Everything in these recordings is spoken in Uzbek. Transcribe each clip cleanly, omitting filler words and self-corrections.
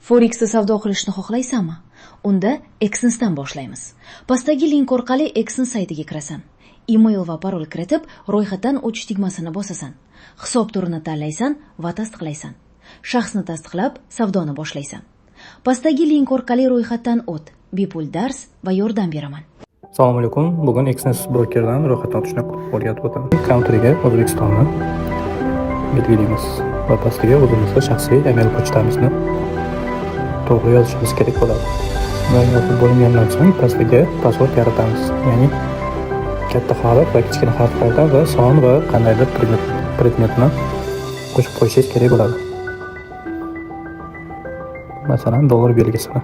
Forexda savdo qilishni xohlaysanmi? Unda Exness'dan boshlaymiz. Pastdagi link orqali Exness saytiga kirasan. Email va parol kiritib, ro'yxatdan o'tish tugmasini bosasan. Hisob turini tanlaysan va tasdiqlaysan. Shaxsni tasdiqlab, savdoni boshlaysan. Pastdagi link orqali ro'yxatdan o't. Bepul dars va yordam beraman. Assalomu alaykum. Bugun Exness brokerdan ro'yxatdan o'tishni o'rgatib o'taman. Counterga O'zbekistonni belgilaymiz va pastiga o'zimizning shaxsiy email pochtamizni to'g'ri yozishimiz kerak bo'ladi. Va yozib bo'lgandan so'ng pastiga password yaratamiz. Ya'ni katta harf va kichkina harflardan va son va qandaydir predmetni qo'shib qo'yishingiz kerak bo'ladi. Masalan, dollar belgisini.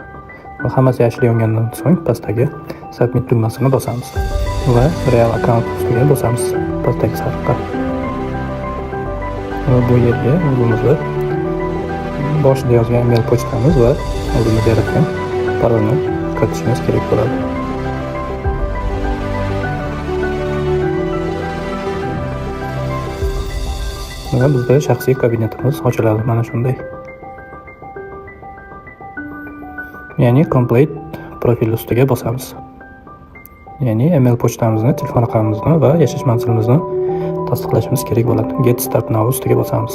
Va hammasi yashil yongandan so'ng pastdagi submit tugmasini bosamiz va real account ustiga bosamiz pastdagi safhada. Va bu yerga o'zimizni boshida yozgan email pochtamiz va o'zimiz yaratgan parolni kiritishimiz kerak bo'ladi. Va bizda shaxsiy kabinetimiz ochiladi mana shunday. Ya'ni complete profil ustiga bosamiz. Ya'ni email pochtamizni, telefon raqamimizni va yashash manzilimizni tasdiqlashimiz kerak bo'ladi. Get start now ustiga bosamiz.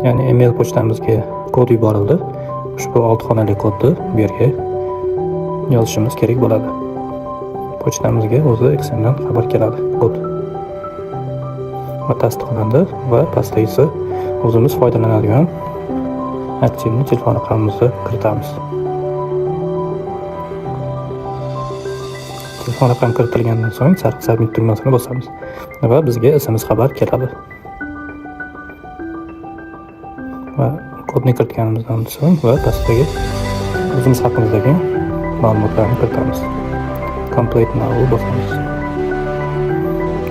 Ya'ni email pochtamizga kod yuborildi. Ushbu 6 xonali kodni bu yerga yozishimiz kerak bo'ladi. Pochtamizga o'zi Exceldan xabar keladi kod. Va tasdiqlandi va pastdagisi o'zimiz foydalanadigan aktivni telefon raqamimizni kiritamiz. Telefon raqam kiritilgandan so'ng sariq submit tugmasini bosamiz va bizga SMS xabar keladi. Va kodni kiritganimizdan so'ng va pastdagi o'zimiz haqimizdagi ma'lumotlarni kiritamiz. Complete now bosamiz.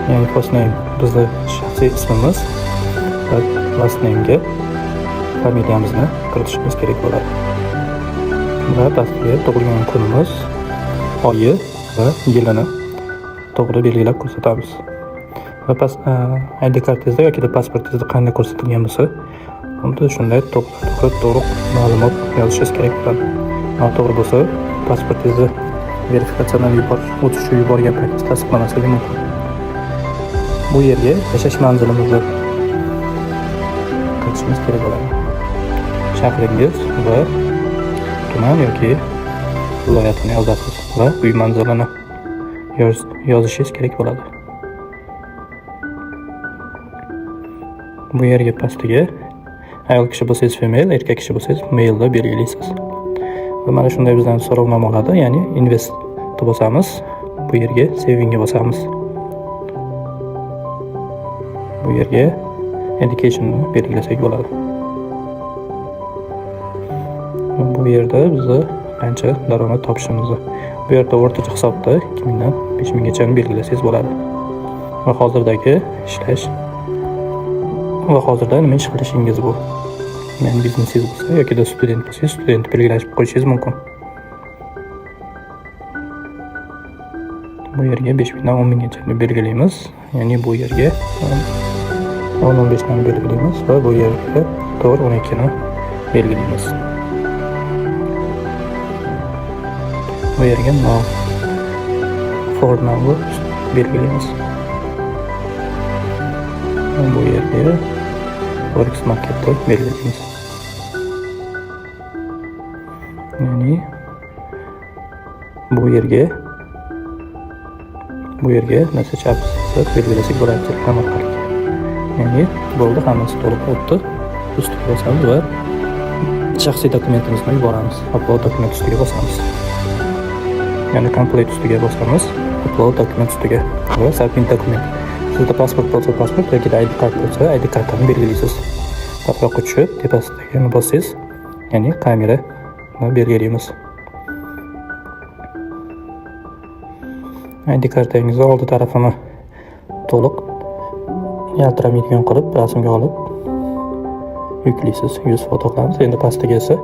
Ya'ni first name bizning shaxsiy ismimiz va last name'ga familiyamizni kiritishimiz kerak bo'ladi. Va pastga tug'ilgan kunimiz, oyi va yilini to'g'ri belgilab ko'rsatamiz. Va ID kartingizda yoki pasportingizda qanday ko'rsatilgan bo'lsa, unda shunday to'g'ri ma'lumot yozishingiz kerak bo'ladi. Noto'g'ri bo'lsa, pasportingizni verifikatsiyadan yuborgan paytingizda tasdiqlamasligi mumkin. Bu yerga yashash manzilimizni kiritishimiz kerak bo'ladi. Shahringiz va tuman yoki viloyatini yozasiz va uy manzilini yozishingiz kerak bo'ladi. Bu yerga pastiga ayol kishi bo'lsangiz female, erkak kishi bo'lsangiz male deb belgilaysiz. Va mana shunday bizdan so'rovnoma oladi, ya'ni invest bosamiz. Bu yerga savingga bosamiz. Bu yerga education'ni belgilasak bo'ladi. Bu yerda bizni qancha daromad topishimizni, bu yerda o'rtacha hisobda 2000 dan 5000 gacha belgilasangiz bo'ladi. Va hozirdagi ishlash va hozirda nima ish qilishingiz bu. Men biznesingiz bo'lsa yoki student bo'lsangiz, student belgilashib qo'yishingiz mumkin. Bu yerga 5000 dan 10000 gacha belgilaymiz. Ya'ni bu yerga 10-15 dan belgilaymiz va bu yerga 4-12 ni belgilaymiz. Bu yerga now for now belgilaymiz. Bu yerga forex marketni belgilaymiz. Ya'ni bu yerga nasib chapsiz belgilasak bo'ladi telefon orqali. Ya'ni bo'ldi, hammasi to'liq o'tdi. Ustiga bosamiz va shaxsiy dokumentimizni yuboramiz. Upload dokument ustiga bosamiz. Ya'ni complete ustiga bosamiz, upload dokument ustiga va submit dokument. Sizda pasport bo'lsa pasport yoki ID kart bo'lsa ID kartani belgilaysiz. Pasportga tushib, tepasidagi bossangiz, ya'ni kamerani belgilaymiz. ID kartangizni oldi tarafini to'liq yaltiramaydigan qilib rasmga olib yuklaysiz. 100 foto qilamiz. Endi pastiga esa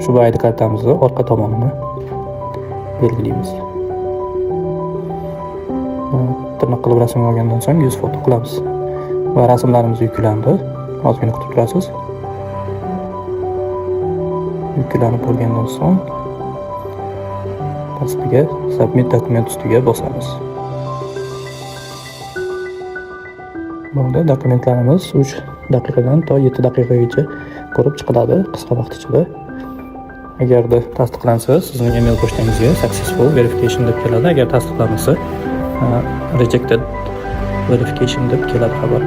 shu ID kartamizni orqa tomonini belgilaymiz. Tirnoq qilib rasmga olgandan so'ng 100 foto qilamiz. Va rasmlarimiz yuklandi. Ozgina kutib turasiz. yuklanib bo'lgandan so'ng pastiga submit dokument ustiga bosamiz. Bunda dokumentlarimiz 3 daqiqadan to 7 daqiqagacha ko'rib chiqiladi qisqa vaqt ichida. Agarda tasdiqlansa, sizning email pochtangizga successful verification deb keladi. Agar tasdiqlanmasa, rejected verification deb keladi xabar.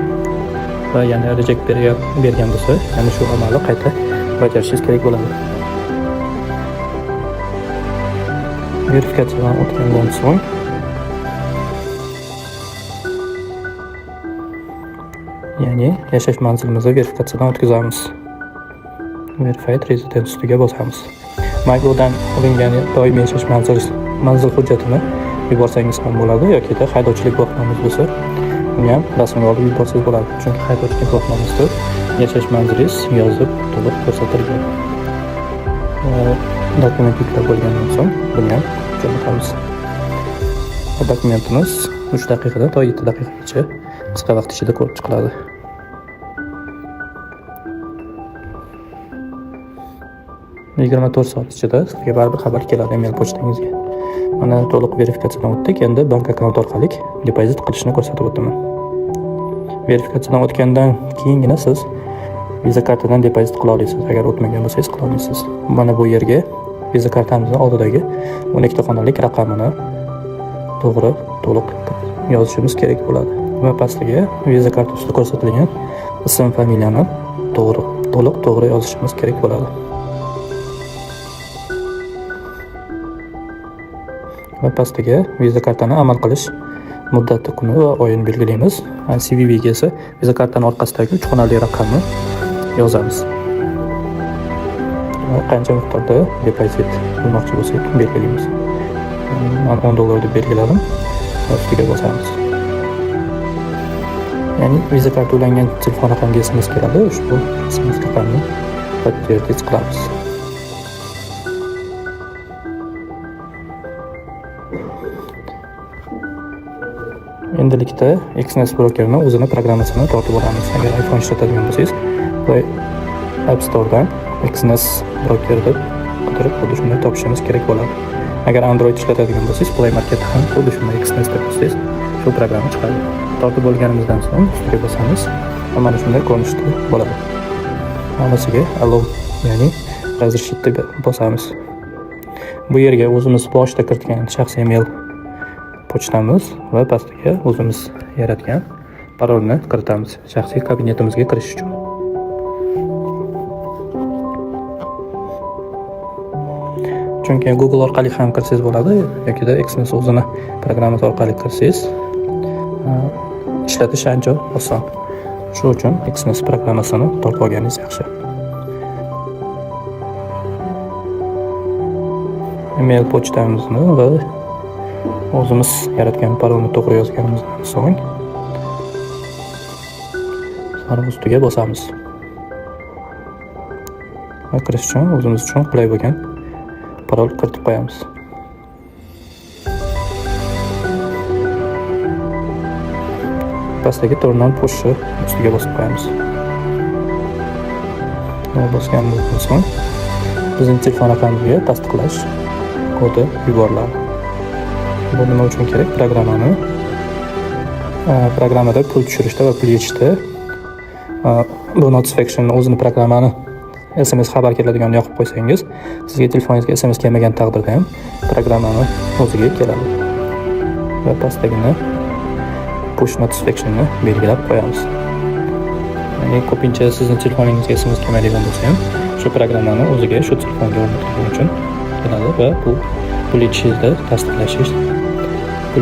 Va yana reject bergan bo'lsa, yana shu amalni qayta bajarishingiz kerak bo'ladi. Verifikatsiyadan o'tgandan so'ng ya'ni yashash manzilimizni verifikatsiyadan o'tkazamiz. Verified residence ustiga bosamiz. MyGo'dan olingan doimiy yashash manzil hujjatini yuborsangiz ham bo'ladi yoki haydovchilik guvohnomangiz bo'lsa, uni ham rasmga olib yuborsangiz bo'ladi. Chunki haydovchilik guvohnomangizni yashash manzilingiz yozib to'liq ko'rsatilgan. Dokument yuklab bo'lgandan so'ng buni ham jo'natamiz. Dokumentimiz 3 daqiqadan to 7 daqiqagacha qisqa vaqt ichida ko'rib chiqiladi. Yigirma 24 soat ichida sizga baribir xabar keladi email pochtangizga. Mana to'liq verifikatsiyadan o'tdik. Endi bank akkaunt orqali depozit qilishni ko'rsatib o'taman. Verifikatsiyadan o'tgandan keyingina siz Visa kartadan depozit qila olasiz. Agar o'tmagan bo'lsangiz qila olmaysiz. Mana bu yerga Visa kartamizning oldidagi 12 xonalik raqamini to'g'ri to'liq yozishimiz kerak bo'ladi. Va pastiga Visa karta ustida ko'rsatilgan ism, familiyani to'g'ri yozishimiz kerak bo'ladi. Va pastiga Visa kartani amal qilish muddati, kuni va oyini belgilaymiz. CVV ga esa Visa kartani orqasidagi 3 xonali raqamni yozamiz. Va qancha miqdorda depozit qilmoqchi bo'lsak belgilaymiz. Men $10 deb belgiladim. Ustiga bosamiz. Ya'ni Visa karta ulangan telefon raqamiga SMS keladi. Ushbu SMS raqamni подтвердить qilamiz. Endilikda XNS brokerning o'zini programmasini tortib olamiz. Agar iPhone ishlatadigan bo'lsangiz, Play App Store'dan XNS broker deb qidirib xuddi shunday topishingiz kerak bo'ladi. Agar Android ishlatadigan bo'lsangiz, Play Marketda ham xuddi shunday XNS deb yozsangiz, shu programma chiqadi. Tortib olganimizdan so'ng ustiga bosamiz va mana shunday ko'rinishda bo'ladi. Hammasiga allow, ya'ni razрешить deb bosamiz. Bu yerga o'zimiz boshida kiritgan shaxsiy email pochtamiz va pastiga o'zimiz yaratgan parolni kiritamiz shaxsiy kabinetimizga kirish uchun. Chunki Google orqali ham kirsangiz bo'ladi yoki XNS o'zini programmasi orqali kirsangiz ishlatish ancha oson. Shuning uchun XNS programmasini tortib olganingiz yaxshi. Email pochtamizni va o'zimiz yaratgan parolni to'g'ri yozganimizdan so'ng sariq ustiga bosamiz. Va kirish uchun o'zimiz uchun qulay bo'lgan parol kiritib qo'yamiz. Pastdagi turn on push ustiga bosib qo'yamiz. Va bosganimizdan so'ng bizning telefon raqamimizga tasdiqlash kodi yuboriladi. Bu nima uchun kerak? Programmada pul tushirishda va pul yechishda bu notification o'zini programmani SMS xabar keladiganini yoqib qo'ysangiz, sizga telefoningizga SMS kelmagan taqdirda ham programmani o'ziga keladi. Va pastdagini push notificationni belgilab qo'yamiz. Ya'ni ko'pincha sizning telefoningizga SMS kelmaydigan bo'lsa ham, shu programmani o'ziga shu telefonga o'rnatilgani uchun keladi va bu pul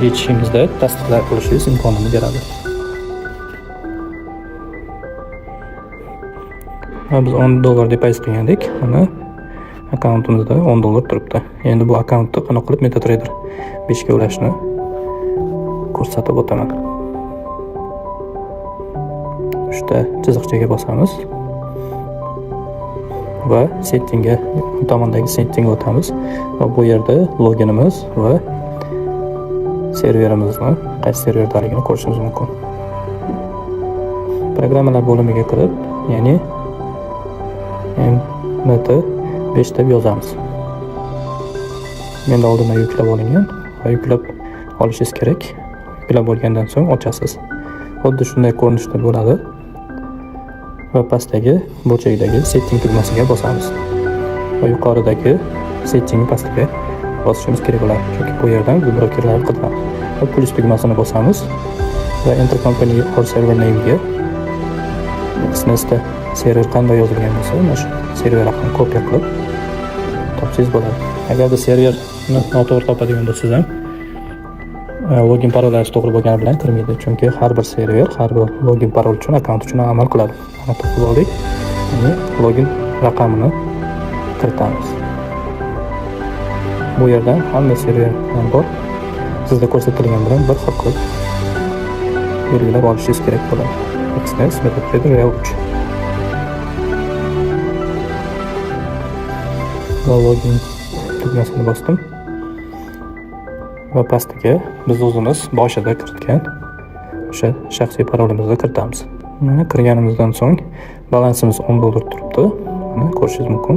yechishingizda tasdiqlab qo'yishingiz imkonini beradi. Va biz $10 depozit qilgandik. Mana akkauntimizda $10 turibdi. Endi bu akkauntni qanaqa qilib MetaTrader 5 ga ulashni ko'rsatib o'taman. Uchta chiziqchaga bosamiz va settingga, tomondagi settingga o'tamiz va bu yerda loginimiz va serverimizni qaysi serverdaligini ko'rishimiz mumkin. Programmalar bo'limiga kirib, ya'ni MT 5 deb yozamiz. Endi oldindan yuklab olingan va yuklab olishingiz kerak. Yuklab bo'lgandan so'ng ochasiz. Xuddi shunday ko'rinishda bo'ladi. Va pastdagi burchakdagi setting tugmasiga bosamiz. Va yuqoridagi setting pastiga bosishimiz kerak bo'ladi. Chunki bu yerdan blokerlarni qidiramiz. Va plus tugmasini bosamiz va enter company or server name ga XNS'da server qanday yozilgan bo'lsa, mana shu server raqamini kopiya qilib topsangiz bo'ladi. Agarda serverni noto'g'ri topadigan bo'lsangiz ham login parollaringiz to'g'ri bo'lgani bilan kirmaydi. Chunki har bir server har bir login parol uchun, akkaunt uchun amal qiladi. Mana topib oldik. Ya'ni login raqamini kiritamiz. Bu yerdan hamma serverlar bor. Sizda ko'rsatilgan bilan bir xil qilib belgilab olishingiz kerak bo'ladi. XNS MetaTrader 3. Va login tugmasini bosdim. Va pastiga biz o'zimiz boshida kiritgan o'sha shaxsiy parolimizni kiritamiz. Mana kirganimizdan so'ng balansimiz $10 turibdi. Mana ko'rishingiz mumkin.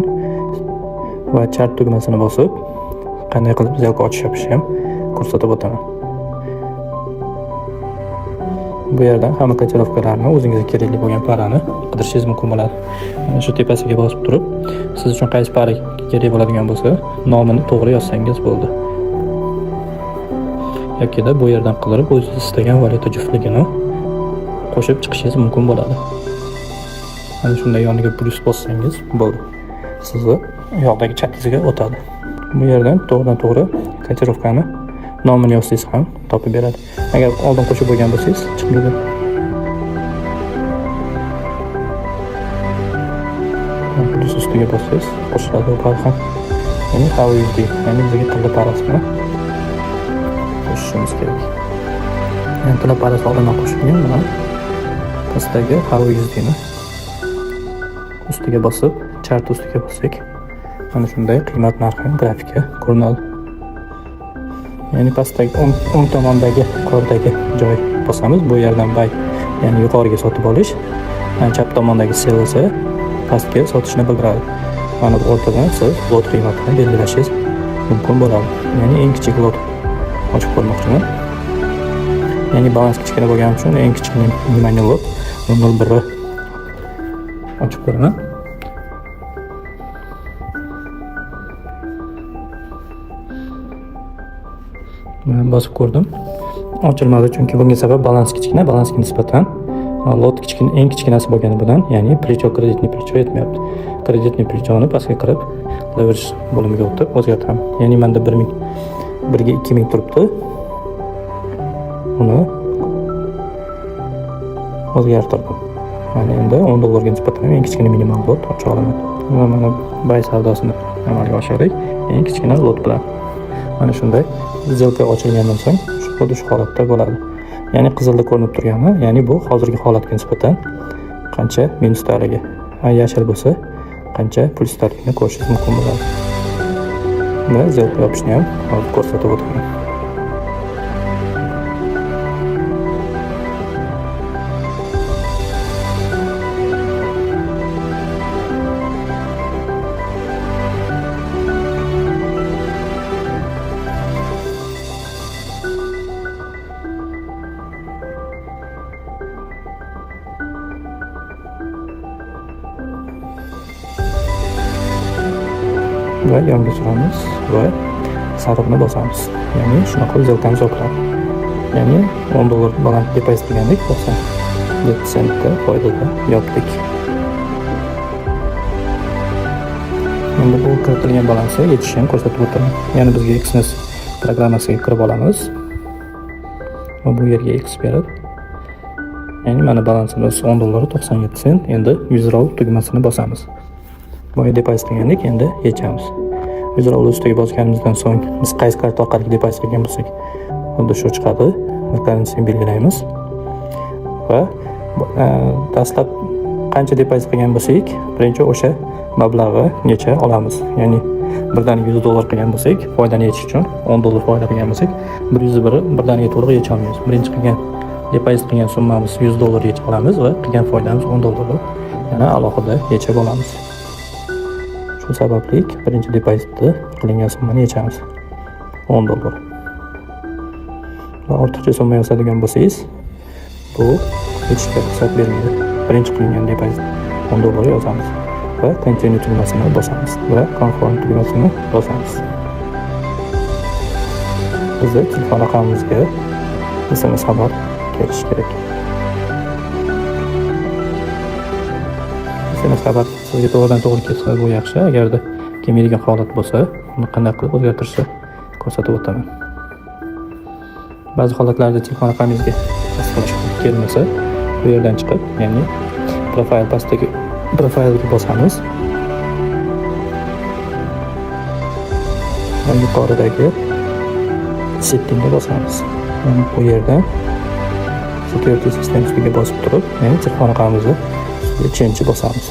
Va chart tugmasini bosib, qanday qilib zelka ochish yopishni ham ko'rsatib o'taman. Bu yerdan hamma kotirovkalarni o'zingizga kerakli bo'lgan parani qidirishingiz mumkin bo'ladi. Mana shu tepasiga bosib turib, siz uchun qaysi para kerak bo'ladigan bo'lsa, nomini to'g'ri yozsangiz bo'ldi. Yoki-da bu yerdan qidirib o'zingiz istagan valyuta juftligini qo'shib chiqishingiz mumkin bo'ladi. Mana shunday yoniga plus bossangiz bo'ldi. Sizni yoqdagi chatingizga o'tadi. Bu yerdan to'g'ridan-to'g'ri kotirovkani nomini yozsangiz ham topib beradi. Agar oldin qo'shib bo'lgan bo'lsangiz, chiqmaydi. Plus ustiga bossangiz, qo'shiladi bu ham. Ya'ni HUSD, ya'ni bizga tilla parasini qo'shishimiz kerak. Ya'ni tilla parasi oldindan qo'shilgan, mana pastdagi HUSD ni ustiga bosib, chart ustiga bossak, mana shunday qiymat narxi grafika ko'rinadi. Ya'ni pastdagi o'ng tomondagi yuqoridagi joy bosamiz. Bu yerdan buy, ya'ni yuqoriga sotib olish, chap tomondagi sell esa pastga sotishni bildiradi. Mana bu o'rtadan siz lot qiymatini belgilashingiz mumkin bo'ladi. Ya'ni eng kichik lot ochib ko'rmoqchiman. Ya'ni balans kichkina bo'lgani uchun eng kichik minimum lot 0.1 ochib ko'raman. Bosib ko'rdim. Ochilmadi chunki bunga sabab balans kichkina, balansga nisbatan lot kichkina, eng kichkinasi bo'lgani bilan, ya'ni plecho kreditni plecho yetmayapti. Kreditni plechoni pastga kirib, leverage bo'limiga o'tib o'zgartiraman. Ya'ni menda 1000 1 ga 2000 turibdi. Uni o'zgartirdim. Mana endi $10 ga nisbatan eng kichkina minimal lot ocha olaman. Mana buy savdosini amalga oshirdik eng kichkina lot bilan. Mana shunday zelka ochilgandan so'ng xuddi shu holatda bo'ladi. Ya'ni qizilda ko'rinib turgani, ya'ni bu hozirgi holatga nisbatan qancha minusdaligi. Yashil bo'lsa qancha plusdaligini ko'rishingiz mumkin bo'ladi. Buni zelka yopishni ham hozir ko'rsatib o'taman. Va yonga suramiz va sariqni bosamiz. Ya'ni shunaqa zelkamiz oqaradi. Ya'ni $10 balans depozit qilgandik, 97 sentda foydada yopdik. Endi bu kiritilgan balansga yetishini ko'rsatib o'taman. Ya'ni bizga XNS programmasiga kirib olamiz. Va bu yerga X beradi. Ya'ni mana balansimiz $10 97 sent. Endi withdraw tugmasini bosamiz. Boya depozit qilgandik, endi yechamiz. Withdraw ustiga bosganimizdan so'ng biz qaysi karta orqali depozit qilgan bo'lsak, xuddi shu chiqadi. Currency'ni belgilaymiz. Va dastlab qancha depozit qilgan bo'lsak, birinchi o'sha mablag'ni necha olamiz. Ya'ni birdan $100 qilgan bo'lsak, foydani yechish uchun $10 foyda qilgan bo'lsak, 101 birdaniga to'liq yecha olmaymiz. Birinchi qilgan depozit qilgan summamiz $100 yechib olamiz va qilgan foydamiz $10. Yana alohida yechib olamiz. Shu sababli birinchi depozitda qilingan summani yechamiz. $10. Va ortiqcha summa yozadigan bo'lsangiz, bu hech bir hisob bermaydi. Birinchi qilingan depozit $10 yozamiz va continue tugmasini bosamiz va confirm tugmasini bosamiz. Bizning telefon raqamimizga SMS xabar kelishi kerak. SMS xabar sizga to'g'ridan to'g'ri kelsa bu yaxshi. Agarda kelmaydigan holat bo'lsa, uni qanday qilib o'zgartirishni ko'rsatib o'taman. Ba'zi holatlarda telefon raqamingizga tasdiqlash kelmasa, bu yerdan chiqib, ya'ni profil pastdagi profilga bosamiz. Va yuqoridagi settingga bosamiz. Yani bu yerdan security system ustiga bosib turib, ya'ni telefon raqamimizni ustiga change bosamiz.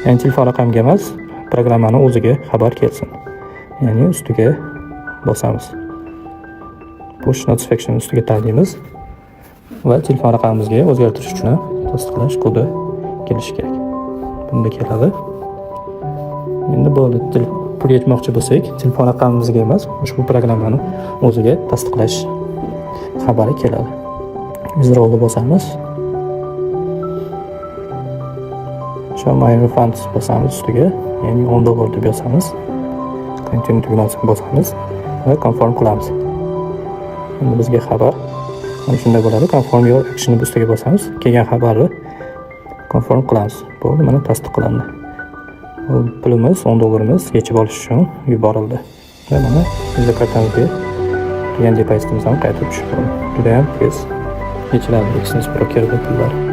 Ya'ni telefon raqamga emas, programmani o'ziga xabar kelsin. Ya'ni ustiga bosamiz. Push notification ustiga tanlaymiz va telefon raqamimizga o'zgartirish uchun tasdiqlash kodi kelishi kerak. Bunda keladi. Endi bo'ldi. Pul yetmoqchi bo'lsak, telefon raqamimizga emas, ushbu programmani o'ziga tasdiqlash xabari keladi. Withdraw'ni bosamiz. Show my refunds bosamiz ustiga, ya'ni $10 deb yozamiz. Continue tugmasini bosamiz va confirm qilamiz. Endi bizga xabar mana shunday bo'ladi. Confirm your action ustiga bosamiz. Kelgan xabarni confirm qilamiz. Bo'ldi, mana tasdiqlandi. Pulimiz $10 yechib olish uchun yuborildi. Va mana bizga kartamizga kelgan depozitimiz ham qaytib tushib qoldi. Juda ham tez yechiladi Exness Broker'da pullar.